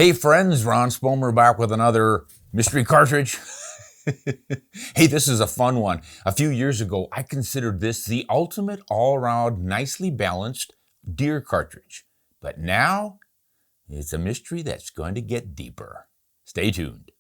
Hey friends, Ron Spomer back with another mystery cartridge. Hey, this is a fun one. A few years ago, I considered this the ultimate all-around, nicely balanced deer cartridge. But now, it's a mystery that's going to get deeper. Stay tuned.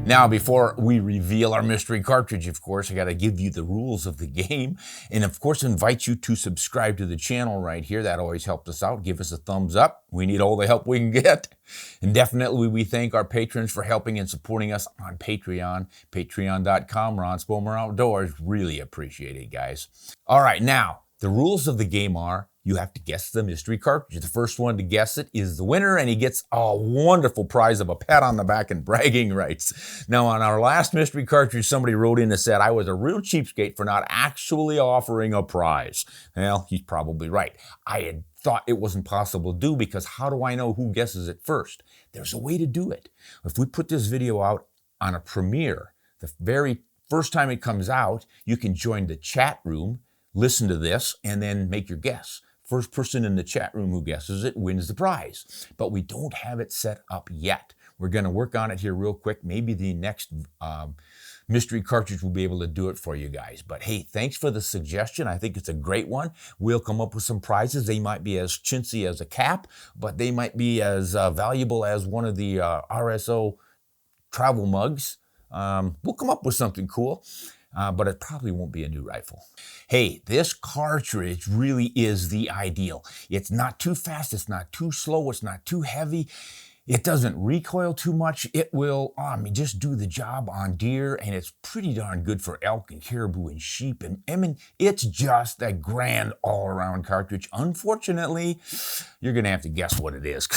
Now, before we reveal our mystery cartridge, of course, I got to give you the rules of the game. And of course, invite you to subscribe to the channel right here. That always helps us out. Give us a thumbs up. We need all the help we can get. And definitely, we thank our patrons for helping and supporting us on Patreon. Patreon.com, Ron Spomer Outdoors. Really appreciate it, guys. All right, now, the rules of the game are, you have to guess the mystery cartridge. The first one to guess it is the winner, and he gets a wonderful prize of a pat on the back and bragging rights. Now, on our last mystery cartridge, somebody wrote in and said I was a real cheapskate for not actually offering a prize. Well, he's probably right. I had thought it wasn't possible to do because how do I know who guesses it first? There's a way to do it. If we put this video out on a premiere, the very first time it comes out, you can join the chat room, listen to this, and then make your guess. First person in the chat room who guesses it wins the prize. But we don't have it set up yet. We're going to work on it here real quick. Maybe the next mystery cartridge will be able to do it for you guys. But hey, thanks for the suggestion. I think it's a great one. We'll come up with some prizes. They might be as chintzy as a cap, but they might be as valuable as one of the RSO travel mugs. We'll come up with something cool. But it probably won't be a new rifle. Hey, this cartridge really is the ideal. It's not too fast, it's not too slow, it's not too heavy. It doesn't recoil too much. It will just do the job on deer, and it's pretty darn good for elk and caribou and sheep. And I mean, it's just a grand all-around cartridge. Unfortunately, you're gonna have to guess what it is.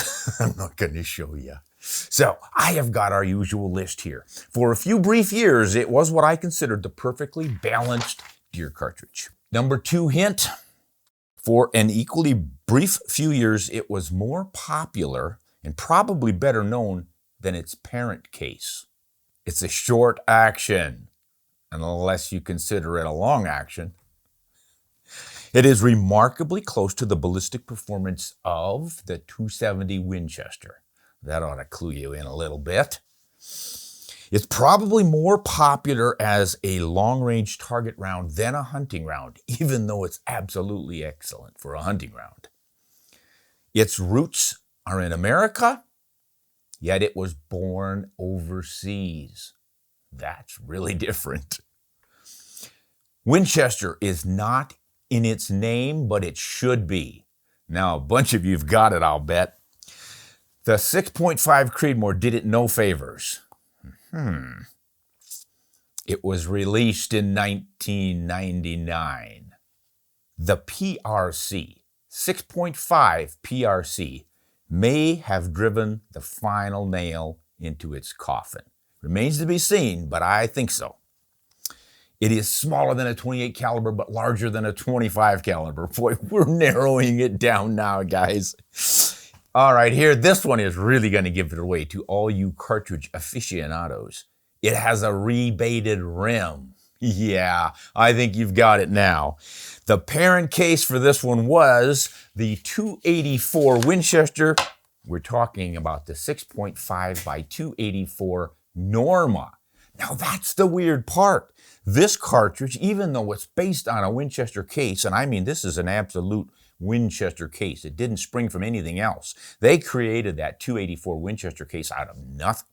I'm not gonna show you. So I have got our usual list here. For a few brief years, it was what I considered the perfectly balanced deer cartridge. Number 2 hint, for an equally brief few years, it was more popular and probably better known than its parent case. It's a short action, unless you consider it a long action. It is remarkably close to the ballistic performance of the .270 Winchester. That ought to clue you in a little bit. It's probably more popular as a long-range target round than a hunting round, even though it's absolutely excellent for a hunting round. Its roots are in America, yet it was born overseas. That's really different. Winchester is not in its name, but it should be. Now, a bunch of you've got it, I'll bet. The 6.5 Creedmoor did it no favors. It was released in 1999. The PRC, 6.5 PRC, may have driven the final nail into its coffin. Remains to be seen, but I think so. It is smaller than a 28 caliber, but larger than a 25 caliber. Boy, we're narrowing it down now, guys. All right, here, this one is really going to give it away to all you cartridge aficionados. It has a rebated rim. Yeah, I think you've got it now. The parent case for this one was the .284 Winchester. We're talking about the 6.5 by .284 Norma. Now, that's the weird part. This cartridge, even though it's based on a Winchester case, and I mean, this is an absolute Winchester case. It didn't spring from anything else. They created that .284 Winchester case out of nothing.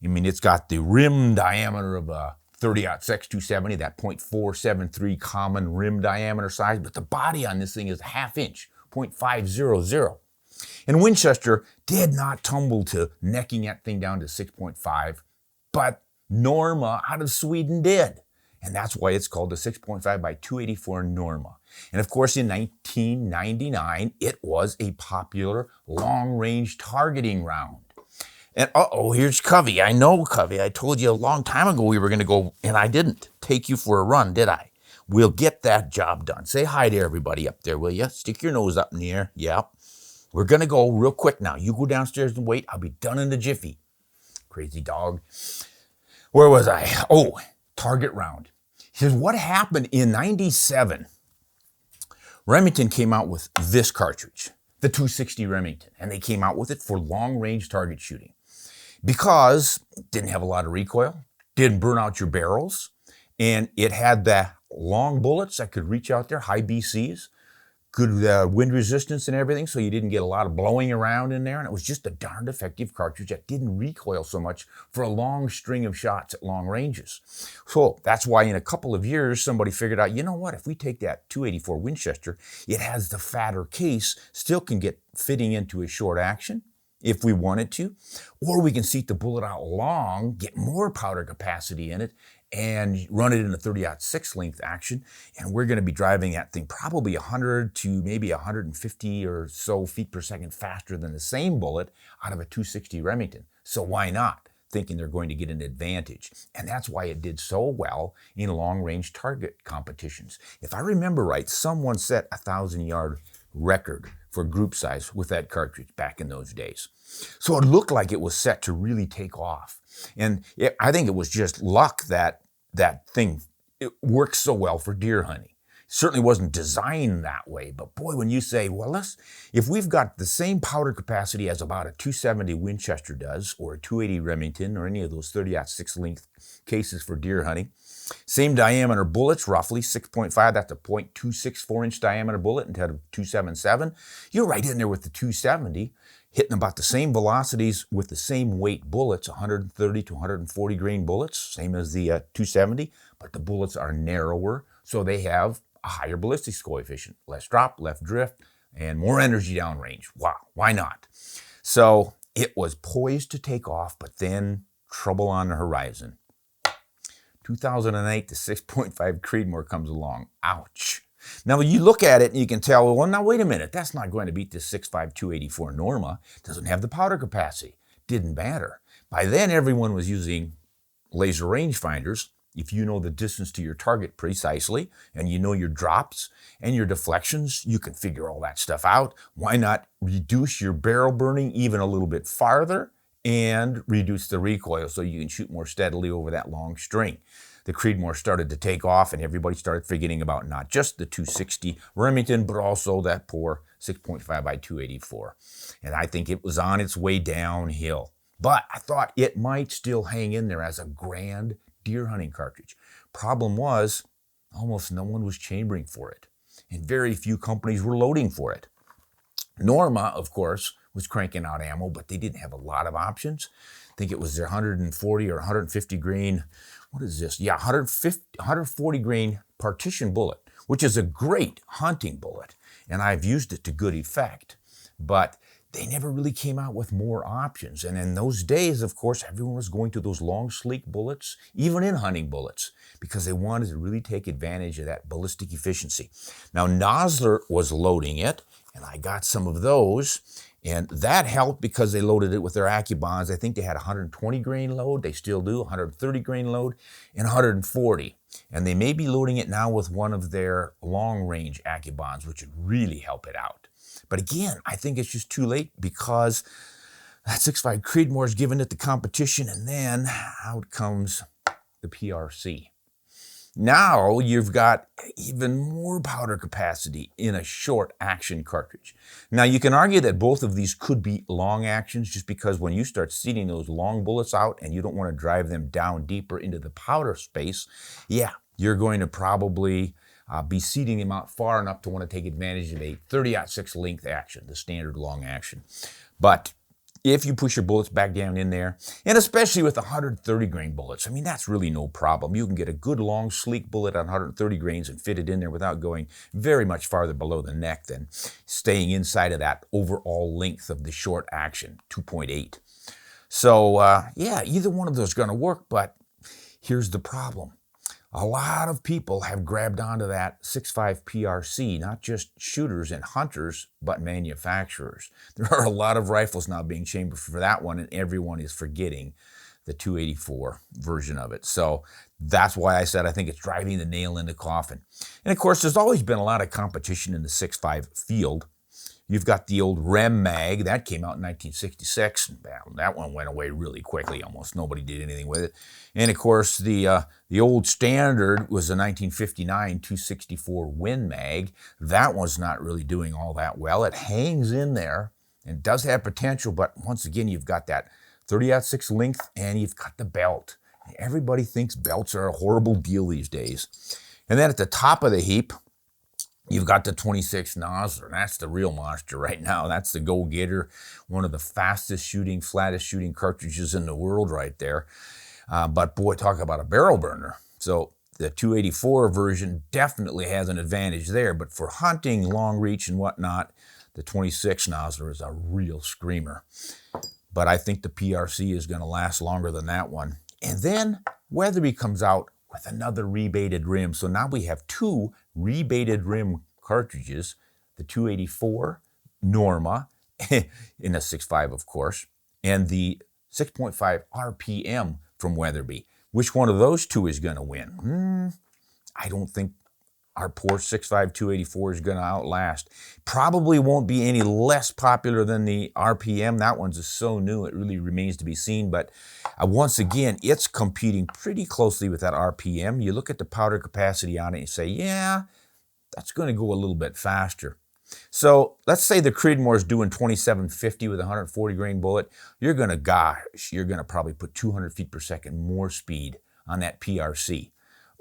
I mean, it's got the rim diameter of a 30-06 270, that .473 common rim diameter size, but the body on this thing is a ½ inch, .500. And Winchester did not tumble to necking that thing down to 6.5, but Norma out of Sweden did. And that's why it's called the 6.5 by .284 Norma. And of course, in 1999, it was a popular long-range targeting round. And here's Covey. I know, Covey. I told you a long time ago we were going to go, and I didn't take you for a run, did I? We'll get that job done. Say hi to everybody up there, will you? Stick your nose up in the air. Yeah. We're going to go real quick now. You go downstairs and wait. I'll be done in a jiffy. Crazy dog. Where was I? Oh, target round. He says, what happened in 97 Remington came out with this cartridge, the 260 Remington, and they came out with it for long-range target shooting because it didn't have a lot of recoil, didn't burn out your barrels, and it had the long bullets that could reach out there, high BCs, good wind resistance and everything, so you didn't get a lot of blowing around in there, and it was just a darned effective cartridge that didn't recoil so much for a long string of shots at long ranges. So that's why in a couple of years, somebody figured out, you know what, if we take that 284 Winchester, it has the fatter case, still can get fitting into a short action if we wanted to, or we can seat the bullet out long, get more powder capacity in it, and run it in a 30-06 length action, and we're going to be driving that thing probably 100 to maybe 150 or so feet per second faster than the same bullet out of a 260 Remington. So why not? Thinking they're going to get an advantage. And that's why it did so well in long-range target competitions. If I remember right, someone set a 1,000-yard record for group size with that cartridge back in those days. So it looked like it was set to really take off. And I think it was just luck that that thing it works so well for deer hunting. It certainly wasn't designed that way, but boy, when you say, well, if we've got the same powder capacity as about a 270 Winchester does, or a 280 Remington, or any of those 30-06 length cases for deer hunting, same diameter bullets, roughly 6.5, that's a .264 inch diameter bullet instead of 277. You're right in there with the 270, hitting about the same velocities with the same weight bullets, 130 to 140 grain bullets, same as the 270, but the bullets are narrower, so they have a higher ballistics coefficient, less drop, less drift, and more energy downrange. Wow, why not? So it was poised to take off, but then trouble on the horizon. 2008, the 6.5 Creedmoor comes along. Ouch. Now you look at it and you can tell, well, now wait a minute, that's not going to beat the 6.5 284 Norma. It doesn't have the powder capacity. Didn't matter. By then, everyone was using laser rangefinders. If you know the distance to your target precisely, and you know your drops and your deflections, you can figure all that stuff out. Why not reduce your barrel burning even a little bit farther and reduce the recoil so you can shoot more steadily over that long string? The Creedmoor started to take off, and everybody started forgetting about not just the 260 Remington, but also that poor 6.5 by 284. And I think it was on its way downhill. But I thought it might still hang in there as a grand deer hunting cartridge. Problem was, almost no one was chambering for it, and very few companies were loading for it. Norma, of course, was cranking out ammo, but they didn't have a lot of options. I think it was their 140 or 150 grain, what is this? Yeah, 140 grain partition bullet, which is a great hunting bullet, and I've used it to good effect. But they never really came out with more options. And in those days, of course, everyone was going to those long, sleek bullets, even in hunting bullets, because they wanted to really take advantage of that ballistic efficiency. Now, Nosler was loading it, and I got some of those, and that helped because they loaded it with their AccuBonds. I think they had 120 grain load. They still do, 130 grain load, and 140. And they may be loading it now with one of their long-range AccuBonds, which would really help it out. But again, I think it's just too late because that 6.5 Creedmoor is giving it the competition, and then out comes the PRC. Now you've got even more powder capacity in a short action cartridge. Now you can argue that both of these could be long actions just because when you start seating those long bullets out and you don't want to drive them down deeper into the powder space, yeah, you're going to probably be seating them out far enough to want to take advantage of a 30-06 length action, the standard long action. But if you push your bullets back down in there, and especially with 130 grain bullets, I mean, that's really no problem. You can get a good long sleek bullet on 130 grains and fit it in there without going very much farther below the neck than staying inside of that overall length of the short action, 2.8. So yeah, either one of those is going to work, but here's the problem. A lot of people have grabbed onto that 6.5 PRC, not just shooters and hunters, but manufacturers. There are a lot of rifles now being chambered for that one, and everyone is forgetting the 284 version of it. So that's why I said I think it's driving the nail in the coffin. And of course, there's always been a lot of competition in the 6.5 field. You've got the old Rem mag. That came out in 1966. That one went away really quickly. Almost nobody did anything with it. And, of course, the old standard was a 1959 264 Win mag. That one's not really doing all that well. It hangs in there and does have potential, but once again, you've got that 30-06 length and you've got the belt. Everybody thinks belts are a horrible deal these days. And then at the top of the heap, you've got the 26 Nosler. That's the real monster right now. That's the go-getter, one of the fastest shooting, flattest shooting cartridges in the world right there. But boy, talk about a barrel burner. So the 284 version definitely has an advantage there. But for hunting, long reach and whatnot, the 26 Nosler is a real screamer. But I think the PRC is going to last longer than that one. And then Weatherby comes out with another rebated rim. So now we have two rebated rim cartridges, the 284 Norma in a 6.5, of course, and the 6.5 RPM from Weatherby. Which one of those two is going to win? I don't think our poor 6.5 284 is going to outlast. Probably won't be any less popular than the RPM. That one's just so new, it really remains to be seen. But once again, it's competing pretty closely with that RPM. You look at the powder capacity on it and say, yeah, that's going to go a little bit faster. So let's say the Creedmoor is doing 2750 with a 140 grain bullet. You're going to probably put 200 feet per second more speed on that PRC.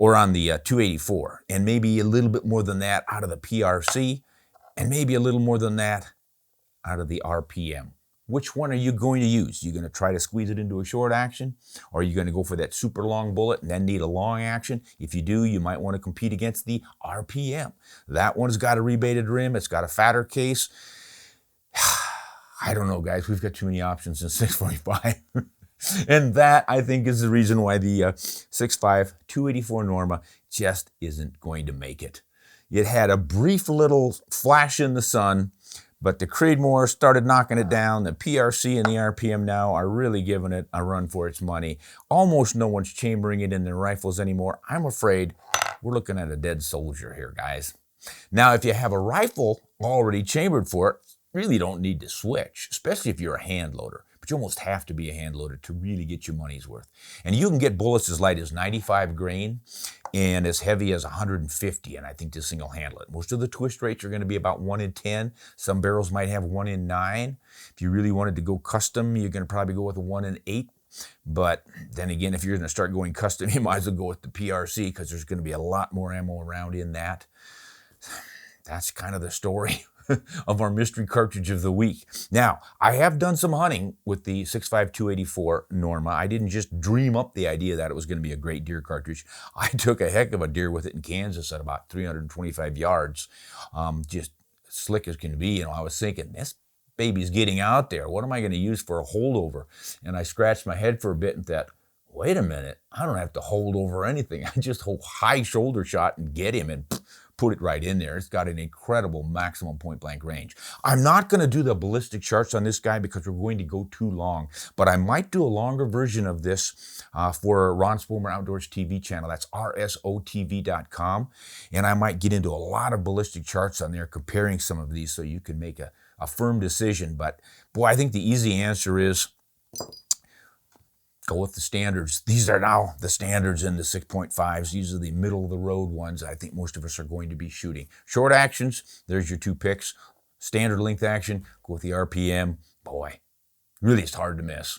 Or on the 284, and maybe a little bit more than that out of the PRC, and maybe a little more than that out of the RPM. Which one are you going to use? You're going to try to squeeze it into a short action, or are you going to go for that super long bullet and then need a long action? If you do, you might want to compete against the RPM. That one's got a rebated rim. It's got a fatter case. I don't know, guys. We've got too many options in 645. And that, I think, is the reason why the 6.5 284 Norma just isn't going to make it. It had a brief little flash in the sun, but the Creedmoor started knocking it down. The PRC and the RPM now are really giving it a run for its money. Almost no one's chambering it in their rifles anymore. I'm afraid we're looking at a dead soldier here, guys. Now, if you have a rifle already chambered for it, you really don't need to switch, especially if you're a hand loader. You almost have to be a hand loader to really get your money's worth. And you can get bullets as light as 95 grain and as heavy as 150, and I think this thing will handle it. Most of the twist rates are going to be about 1 in 10. Some barrels might have 1 in 9. If you really wanted to go custom, you're going to probably go with a 1 in 8. But then again, if you're going to start going custom, you might as well go with the PRC because there's going to be a lot more ammo around in that. That's kind of the story of our mystery cartridge of the week. Now, I have done some hunting with the 6.5 284 Norma. I didn't just dream up the idea that it was going to be a great deer cartridge. I took a heck of a deer with it in Kansas at about 325 yards. Just slick as can be. I was thinking, this baby's getting out there. What am I going to use for a holdover? And I scratched my head for a bit and thought, wait a minute, I don't have to hold over anything. I just hold high shoulder shot and get him and put it right in there. It's got an incredible maximum point blank range. I'm not going to do the ballistic charts on this guy because we're going to go too long, but I might do a longer version of this for Ron Spomer Outdoors TV channel. That's rsotv.com. And I might get into a lot of ballistic charts on there comparing some of these so you can make a firm decision. But boy, I think the easy answer is go with the standards. These are now the standards in the 6.5s. These are the middle of the road ones I think most of us are going to be shooting. Short actions, there's your two picks. Standard length action, go with the RPM. Boy, really it's hard to miss.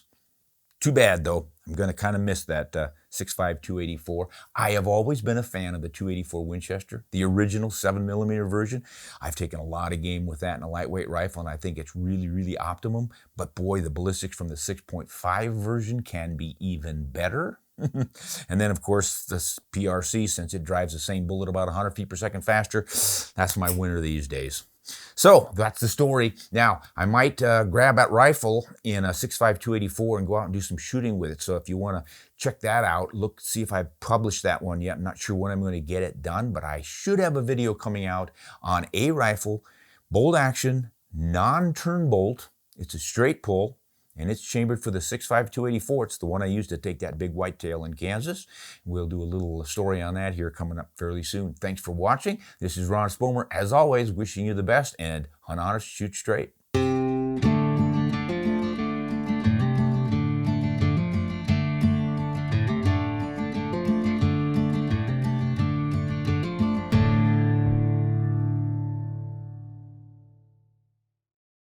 Too bad though, I'm going to kind of miss that 6.5 284. I have always been a fan of the 284 Winchester, the original 7mm version. I've taken a lot of game with that in a lightweight rifle, and I think it's really, really optimum. But boy, the ballistics from the 6.5 version can be even better. And then, of course, the PRC, since it drives the same bullet about 100 feet per second faster, that's my winner these days. So that's the story. Now, I might grab that rifle in a 6.5 284 and go out and do some shooting with it. So if you want to check that out, look, see if I've published that one yet. I'm not sure when I'm going to get it done, but I should have a video coming out on a rifle, bolt action, non-turn bolt. It's a straight pull, and it's chambered for the 6.5 284. It's the one I used to take that big whitetail in Kansas. We'll do a little story on that here coming up fairly soon. Thanks for watching. This is Ron Spomer, as always, wishing you the best, and hunt honest, shoot straight.